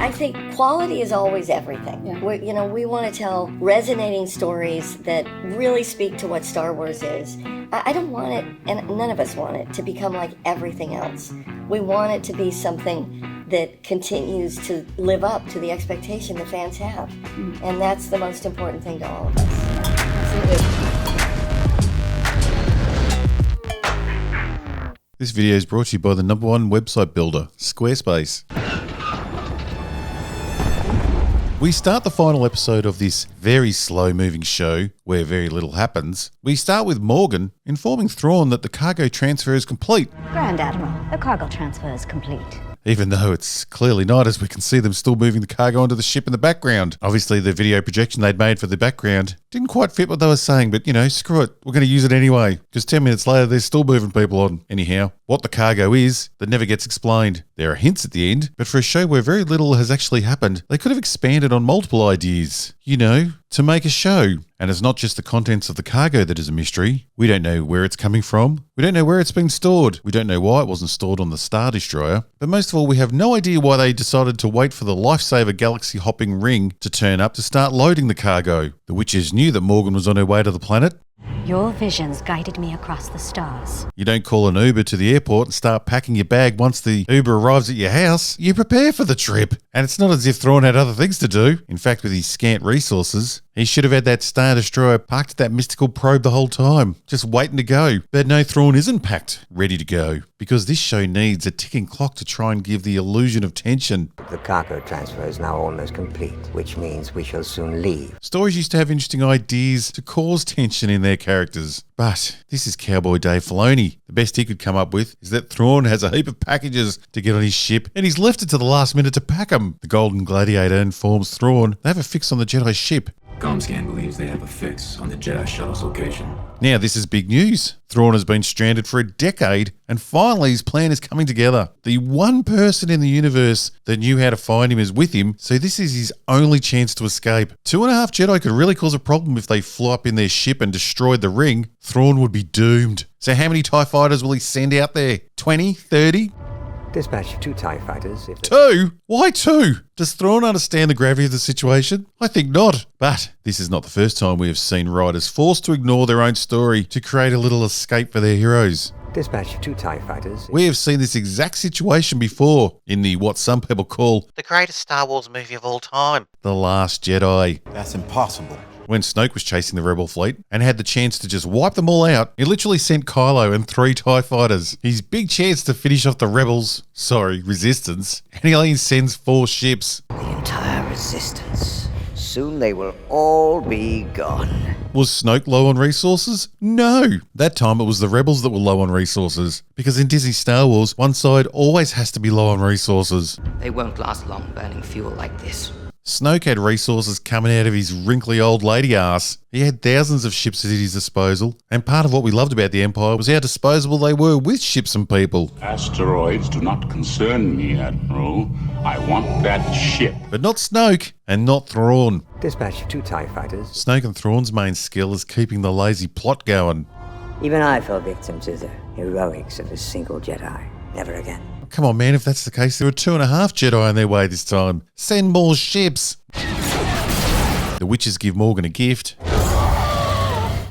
I think quality is always everything. Yeah. We want to tell resonating stories that really speak to what Star Wars is. I don't want it, and none of us want it, to become like everything else. We want it to be something that continues to live up to the expectation the fans have. And that's the most important thing to all of us. This video is brought to you by the #1 website builder, Squarespace. We start the final episode of this very slow-moving show, where very little happens. We start with Morgan informing Thrawn that the cargo transfer is complete. Grand Admiral, the cargo transfer is complete. Even though it's clearly not, as we can see them still moving the cargo onto the ship in the background. Obviously, the video projection they'd made for the background didn't quite fit what they were saying, but screw it. We're going to use it anyway. Because 10 minutes later, they're still moving people on. Anyhow, what the cargo is, that never gets explained. There are hints at the end, but for a show where very little has actually happened, they could have expanded on multiple ideas, to make a show. And it's not just the contents of the cargo that is a mystery. We don't know where it's coming from. We don't know where it's been stored. We don't know why it wasn't stored on the Star Destroyer. But most of all, we have no idea why they decided to wait for the lifesaver galaxy hopping ring to turn up to start loading the cargo. The witches knew that Morgan was on her way to the planet. Your visions guided me across the stars. You don't call an Uber to the airport and start packing your bag once the Uber arrives at your house. You prepare for the trip. And it's not as if Thrawn had other things to do. In fact, with his scant resources, he should have had that Star Destroyer parked at that mystical probe the whole time, just waiting to go. But no, Thrawn isn't packed, ready to go, because this show needs a ticking clock to try and give the illusion of tension. The cargo transfer is now almost complete, which means we shall soon leave. Stories used to have interesting ideas to cause tension in their characters. But this is Cowboy Dave Filoni. The best he could come up with is that Thrawn has a heap of packages to get on his ship, and he's left it to the last minute to pack them. The Golden Gladiator informs Thrawn they have a fix on the Jedi ship. Comscan believes they have a fix on the Jedi shuttle's location. Now this is big news. Thrawn has been stranded for a decade, and finally his plan is coming together. The one person in the universe that knew how to find him is with him, so this is his only chance to escape. 2.5 Jedi could really cause a problem if they flew up in their ship and destroyed the ring. Thrawn would be doomed. So how many TIE fighters will he send out there? 20? 30? Dispatch 2 TIE fighters. If 2? Why 2? Does Thrawn understand the gravity of the situation? I think not. But this is not the first time we have seen writers forced to ignore their own story to create a little escape for their heroes. Dispatch 2 TIE fighters. We have seen this exact situation before in the what some people call the greatest Star Wars movie of all time, The Last Jedi. That's impossible. When Snoke was chasing the Rebel fleet and had the chance to just wipe them all out, he literally sent Kylo and 3 TIE fighters. His big chance to finish off the Resistance, and he only sends 4 ships. The entire Resistance. Soon they will all be gone. Was Snoke low on resources? No. That time it was the Rebels that were low on resources. Because in Disney Star Wars, one side always has to be low on resources. They won't last long burning fuel like this. Snoke had resources coming out of his wrinkly old lady ass. He had thousands of ships at his disposal, and part of what we loved about the Empire was how disposable they were with ships and people. Asteroids do not concern me, Admiral. I want that ship. But not Snoke, and not Thrawn. Dispatch 2 TIE fighters. Snoke and Thrawn's main skill is keeping the lazy plot going. Even I fell victim to the heroics of a single Jedi. Never again. Come on, man, if that's the case, there were 2.5 Jedi on their way this time. Send more ships. The witches give Morgan a gift.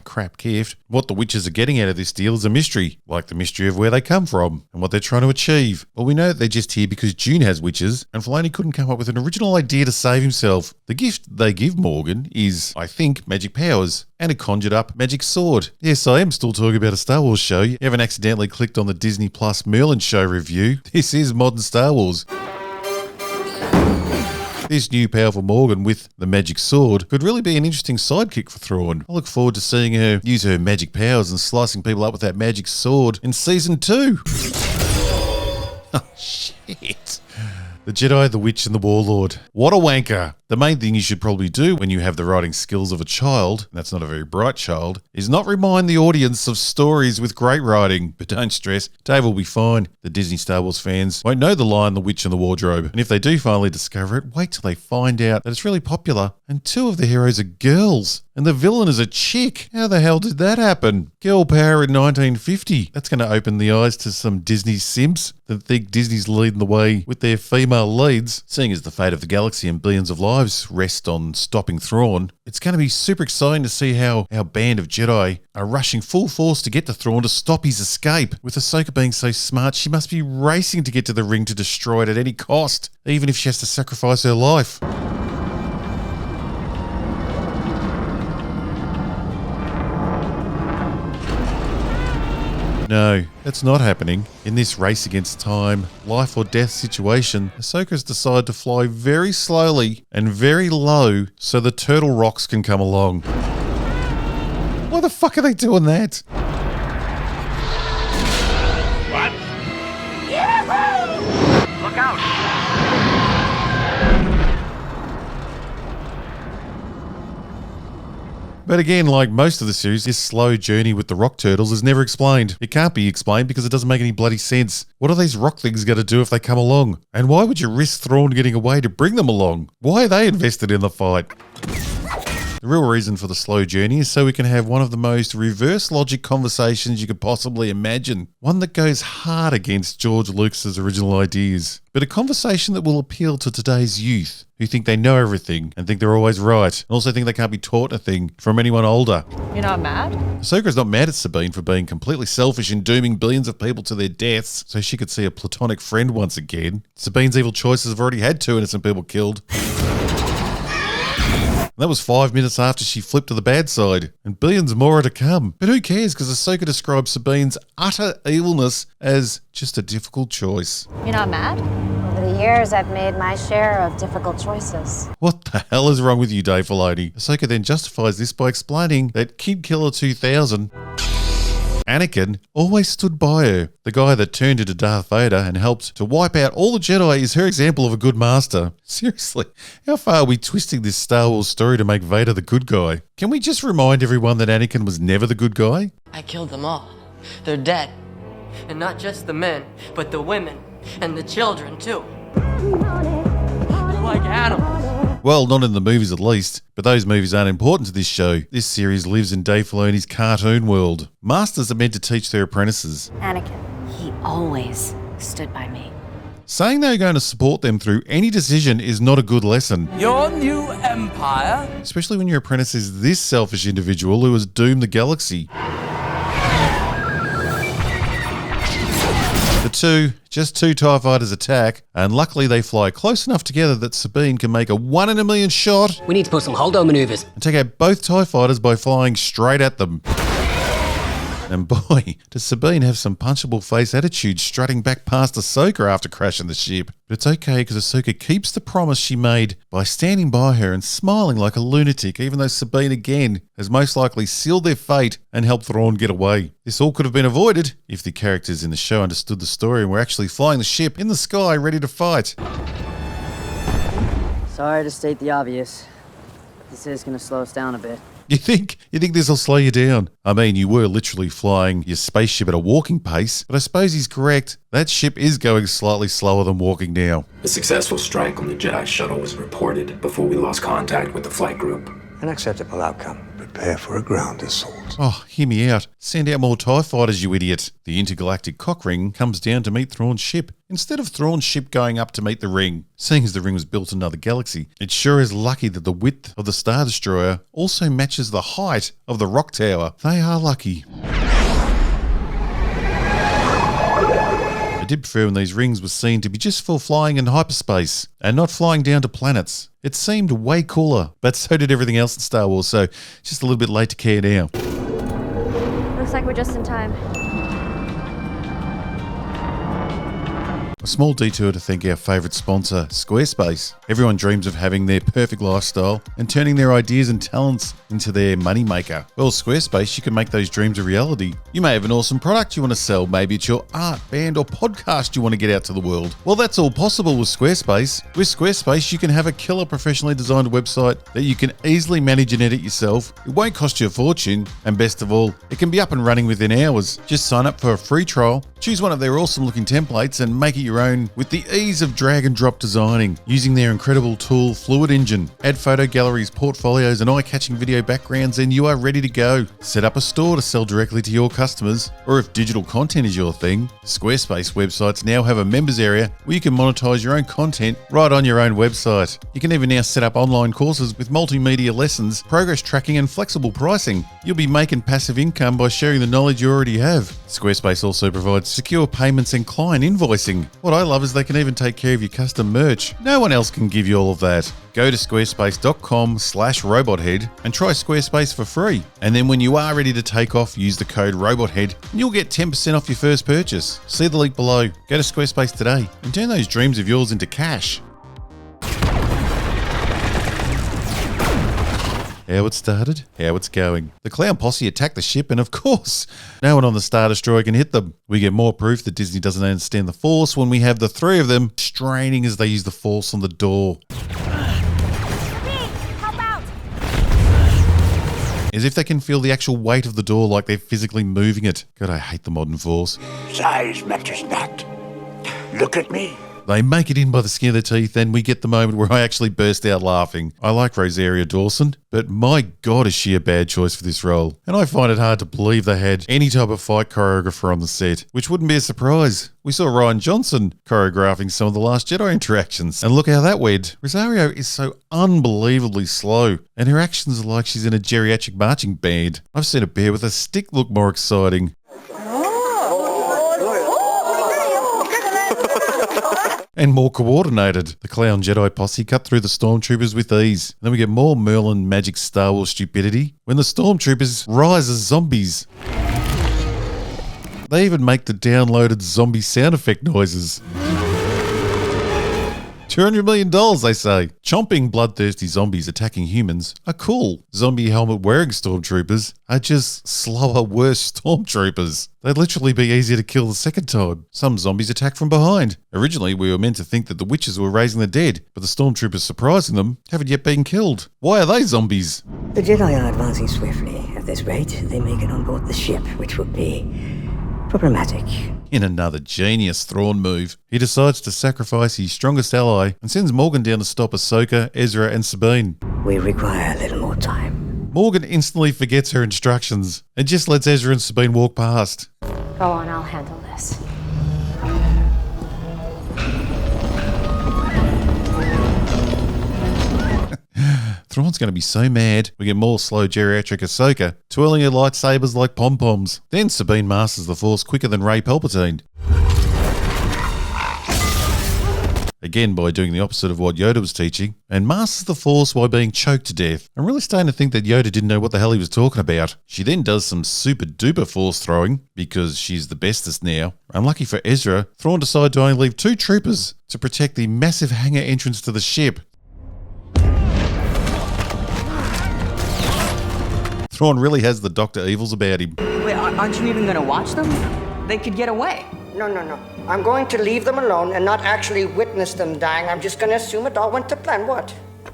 Crap gift. What the witches are getting out of this deal is a mystery, like the mystery of where they come from and what they're trying to achieve. Well, we know that they're just here because June has witches, and Filoni couldn't come up with an original idea to save himself. The gift they give Morgan is, I think, magic powers and a conjured up magic sword. Yes, I am still talking about a Star Wars show. You haven't accidentally clicked on the Disney Plus Merlin show review. This is modern Star Wars. This new powerful Morgan with the magic sword could really be an interesting sidekick for Thrawn. I look forward to seeing her use her magic powers and slicing people up with that magic sword in Season 2. Oh, shit. The Jedi, the Witch, and the Warlord. What a wanker. The main thing you should probably do when you have the writing skills of a child, and that's not a very bright child, is not remind the audience of stories with great writing. But don't stress, Dave will be fine. The Disney Star Wars fans won't know The Lion, the Witch and the Wardrobe. And if they do finally discover it, wait till they find out that it's really popular and two of the heroes are girls. And the villain is a chick. How the hell did that happen? Girl power in 1950. That's going to open the eyes to some Disney simps that think Disney's leading the way with their female leads. Seeing as the fate of the galaxy and billions of lives rest on stopping Thrawn, it's going to be super exciting to see how our band of Jedi are rushing full force to get to Thrawn to stop his escape. With Ahsoka being so smart, she must be racing to get to the ring to destroy it at any cost, even if she has to sacrifice her life. No, that's not happening. In this race against time, life or death situation, Ahsoka's decided to fly very slowly and very low so the turtle rocks can come along. Why the fuck are they doing that? What? Yahoo! Look out! But again, like most of the series, this slow journey with the rock turtles is never explained. It can't be explained because it doesn't make any bloody sense. What are these rock things going to do if they come along? And why would you risk Thrawn getting away to bring them along? Why are they invested in the fight? The real reason for the slow journey is so we can have one of the most reverse logic conversations you could possibly imagine. One that goes hard against George Lucas's original ideas. But a conversation that will appeal to today's youth, who think they know everything and think they're always right, and also think they can't be taught a thing from anyone older. You're not mad? Ahsoka's not mad at Sabine for being completely selfish and dooming billions of people to their deaths so she could see a platonic friend once again. Sabine's evil choices have already had 2 innocent people killed. That was 5 minutes after she flipped to the bad side, and billions more are to come. But who cares, because Ahsoka describes Sabine's utter evilness as just a difficult choice. You're not mad? Over the years, I've made my share of difficult choices. What the hell is wrong with you, Dave Filoni? Ahsoka then justifies this by explaining that Kid Killer 2000... Anakin always stood by her. The guy that turned into Darth Vader and helped to wipe out all the Jedi is her example of a good master. Seriously, how far are we twisting this Star Wars story to make Vader the good guy? Can we just remind everyone that Anakin was never the good guy? I killed them all. They're dead. And not just the men, but the women and the children too. They're like animals. Well, not in the movies at least, but those movies aren't important to this show. This series lives in Dave Filoni's cartoon world. Masters are meant to teach their apprentices. Anakin, he always stood by me. Saying they're going to support them through any decision is not a good lesson. Your new empire? Especially when your apprentice is this selfish individual who has doomed the galaxy. Just two TIE fighters attack, and luckily they fly close enough together that Sabine can make a 1 in a million shot. We need to put some hold-on maneuvers. And take out both TIE fighters by flying straight at them. And boy, does Sabine have some punchable face attitude strutting back past Ahsoka after crashing the ship. But it's okay because Ahsoka keeps the promise she made by standing by her and smiling like a lunatic, even though Sabine again has most likely sealed their fate and helped Thrawn get away. This all could have been avoided if the characters in the show understood the story and were actually flying the ship in the sky ready to fight. Sorry to state the obvious. This is going to slow us down a bit. You think this will slow you down? I mean, you were literally flying your spaceship at a walking pace, but I suppose he's correct. That ship is going slightly slower than walking now. A successful strike on the Jedi shuttle was reported before we lost contact with the flight group. An acceptable outcome. Prepare for a ground assault. Oh, hear me out. Send out more TIE fighters, you idiot. The intergalactic cock ring comes down to meet Thrawn's ship, instead of Thrawn's ship going up to meet the ring. Seeing as the ring was built in another galaxy, it sure is lucky that the width of the Star Destroyer also matches the height of the rock tower. They are lucky. I did prefer when these rings were seen to be just for flying in hyperspace and not flying down to planets. It seemed way cooler, but so did everything else in Star Wars, so just a little bit late to care now. Looks like we're just in time. A small detour to thank our favourite sponsor, Squarespace. Everyone dreams of having their perfect lifestyle and turning their ideas and talents into their moneymaker. Well, Squarespace, you can make those dreams a reality. You may have an awesome product you want to sell. Maybe it's your art, band, or podcast you want to get out to the world. Well, that's all possible with Squarespace. With Squarespace, you can have a killer professionally designed website that you can easily manage and edit yourself. It won't cost you a fortune, and best of all, it can be up and running within hours. Just sign up for a free trial, choose one of their awesome looking templates, and make it your own with the ease of drag and drop designing using their incredible tool Fluid Engine. Add photo galleries, portfolios, and eye-catching video backgrounds, and you are ready to go. Set up a store to sell directly to your customers, or if digital content is your thing, Squarespace websites now have a members area where you can monetize your own content right on your own website. You can even now set up online courses with multimedia lessons, progress tracking, and flexible pricing. You'll be making passive income by sharing the knowledge you already have. Squarespace also provides secure payments and client invoicing. What I love is they can even take care of your custom merch. No one else can give you all of that. Go to squarespace.com/robothead and try Squarespace for free. And then when you are ready to take off, use the code ROBOTHEAD and you'll get 10% off your first purchase. See the link below. Go to Squarespace today and turn those dreams of yours into cash. How it started, how it's going. The clown posse attack the ship, and of course, no one on the Star Destroyer can hit them. We get more proof that Disney doesn't understand the Force when we have the three of them straining as they use the Force on the door. As if they can feel the actual weight of the door like they're physically moving it. God, I hate the modern Force. Size matters not. Look at me. They make it in by the skin of their teeth, and we get the moment where I actually burst out laughing. I like Rosario Dawson, but my God, is she a bad choice for this role. And I find it hard to believe they had any type of fight choreographer on the set, which wouldn't be a surprise. We saw Rian Johnson choreographing some of the Last Jedi interactions, and look how that went. Rosario is so unbelievably slow, and her actions are like she's in a geriatric marching band. I've seen a bear with a stick look more exciting. And more coordinated. The clown Jedi posse cut through the stormtroopers with ease. Then we get more Merlin magic Star Wars stupidity when the stormtroopers rise as zombies. They even make the downloaded zombie sound effect noises. $200 million, they say. Chomping bloodthirsty zombies attacking humans are cool. Zombie helmet wearing stormtroopers are just slower, worse stormtroopers. They'd literally be easier to kill the second time. Some zombies attack from behind. Originally, we were meant to think that the witches were raising the dead, but the stormtroopers surprising them haven't yet been killed. Why are they zombies? The Jedi are advancing swiftly. At this rate, they may get on board the ship, which would be problematic. In another genius Thrawn move, he decides to sacrifice his strongest ally and sends Morgan down to stop Ahsoka, Ezra, and Sabine. We require a little more time. Morgan instantly forgets her instructions and just lets Ezra and Sabine walk past. Go on, I'll handle this. Thrawn's going to be so mad. We get more slow geriatric Ahsoka twirling her lightsabers like pom-poms. Then Sabine masters the Force quicker than Rey Palpatine. Again by doing the opposite of what Yoda was teaching, and masters the Force by being choked to death. I'm really starting to think that Yoda didn't know what the hell he was talking about. She then does some super duper Force throwing, because she's the bestest now. Unlucky for Ezra, Thrawn decided to only leave 2 troopers to protect the massive hangar entrance to the ship. Thrawn really has the Dr. Evils about him. Wait, aren't you even gonna watch them? They could get away. No. I'm going to leave them alone and not actually witness them dying. I'm just gonna assume it all went to plan. What?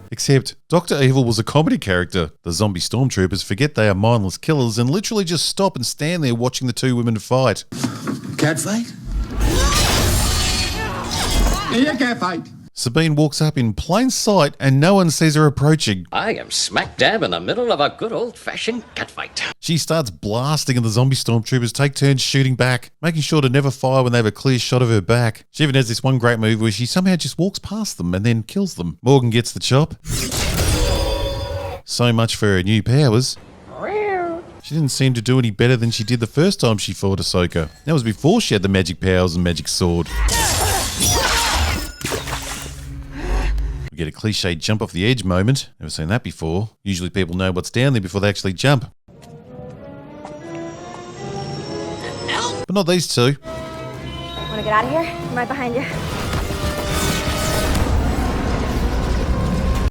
Except, Dr. Evil was a comedy character. The zombie stormtroopers forget they are mindless killers and literally just stop and stand there watching the 2 women fight. Cat fight? Yeah, cat fight. Sabine walks up in plain sight and no one sees her approaching. I am smack dab in the middle of a good old-fashioned catfight. She starts blasting and the zombie stormtroopers take turns shooting back, making sure to never fire when they have a clear shot of her back. She even has this one great move where she somehow just walks past them and then kills them. Morgan gets the chop. So much for her new powers. She didn't seem to do any better than she did the first time she fought Ahsoka. That was before she had the magic powers and magic sword. We get a cliche jump off the edge moment. Never seen that before. Usually people know what's down there before they actually jump. But not these two. What Want to get out of here? I'm right behind you.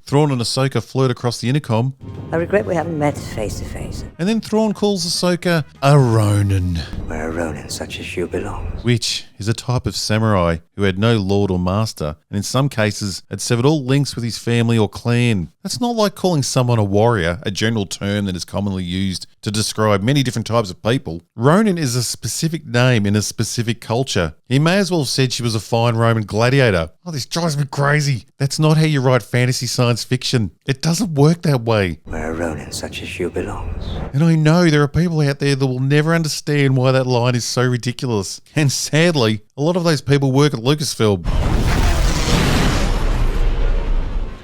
Thrawn and Ahsoka flirt across the intercom. I regret we haven't met face to face. And then Thrawn calls Ahsoka a Ronin. Where a Ronin such as you belongs. Which is a type of samurai who had no lord or master, and in some cases had severed all links with his family or clan. That's not like calling someone a warrior, a general term that is commonly used to describe many different types of people. Ronin is a specific name in a specific culture. He may as well have said she was a fine Roman gladiator. Oh, this drives me crazy. That's not how you write fantasy science fiction. It doesn't work that way. Where a Ronin such as you belongs. And I know there are people out there that will never understand why that line is so ridiculous. And sadly, a lot of those people work at Lucasfilm.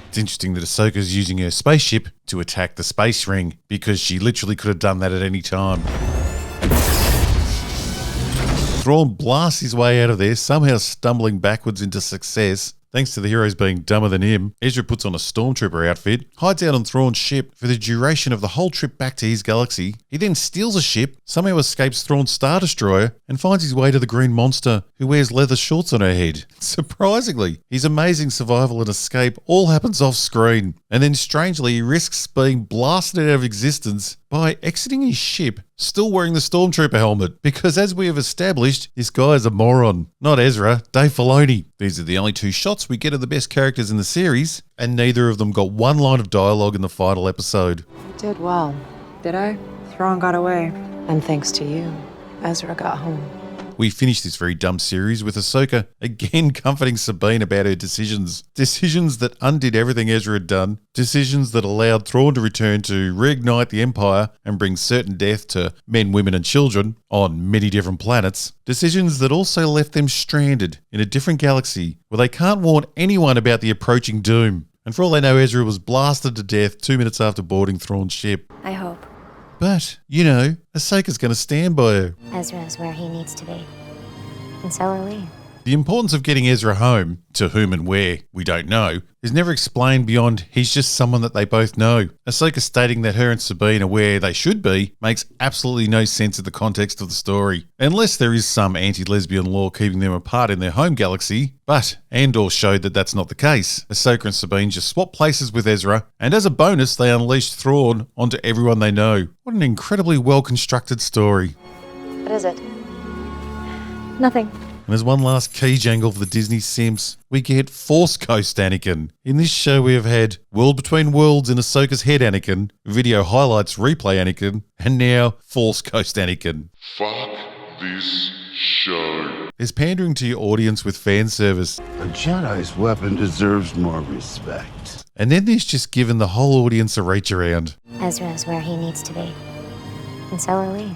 It's interesting that Ahsoka's using her spaceship to attack the space ring, because she literally could have done that at any time. Thrawn blasts his way out of there, somehow stumbling backwards into success. Thanks to the heroes being dumber than him, Ezra puts on a stormtrooper outfit, hides out on Thrawn's ship for the duration of the whole trip back to his galaxy. He then steals a ship, somehow escapes Thrawn's Star Destroyer, and finds his way to the green monster who wears leather shorts on her head. Surprisingly, his amazing survival and escape all happens off screen, and then strangely he risks being blasted out of existence by exiting his ship still wearing the stormtrooper helmet, because as we have established, this guy is a moron. Not Ezra, Dave Filoni. These are the only two shots we get of the best characters in the series, and neither of them got one line of dialogue in the final episode. Did well, did I? Thrawn got away. And thanks to you, Ezra got home. We finished this very dumb series with Ahsoka again comforting Sabine about her decisions. Decisions that undid everything Ezra had done. Decisions that allowed Thrawn to return to reignite the Empire and bring certain death to men, women and children on many different planets. Decisions that also left them stranded in a different galaxy where they can't warn anyone about the approaching doom. And for all they know, Ezra was blasted to death 2 minutes after boarding Thrawn's ship. I hope. But, you know, Ahsoka's going to stand by her. Ezra's where he needs to be. And so are we. The importance of getting Ezra home, to whom and where, we don't know, is never explained beyond he's just someone that they both know. Ahsoka stating that her and Sabine are where they should be makes absolutely no sense in the context of the story, unless there is some anti-lesbian law keeping them apart in their home galaxy, but Andor showed that that's not the case. Ahsoka and Sabine just swap places with Ezra, and as a bonus they unleashed Thrawn onto everyone they know. What an incredibly well-constructed story. What is it? Nothing. And as one last key jangle for the Disney Sims, we get Force Ghost Anakin. In this show we have had World Between Worlds in Ahsoka's head Anakin, video highlights replay Anakin, and now Force Ghost Anakin. Fuck this show. There's pandering to your audience with fan service. A Jedi's weapon deserves more respect. And then there's just given the whole audience a reach around. Ezra's where he needs to be. And so are we.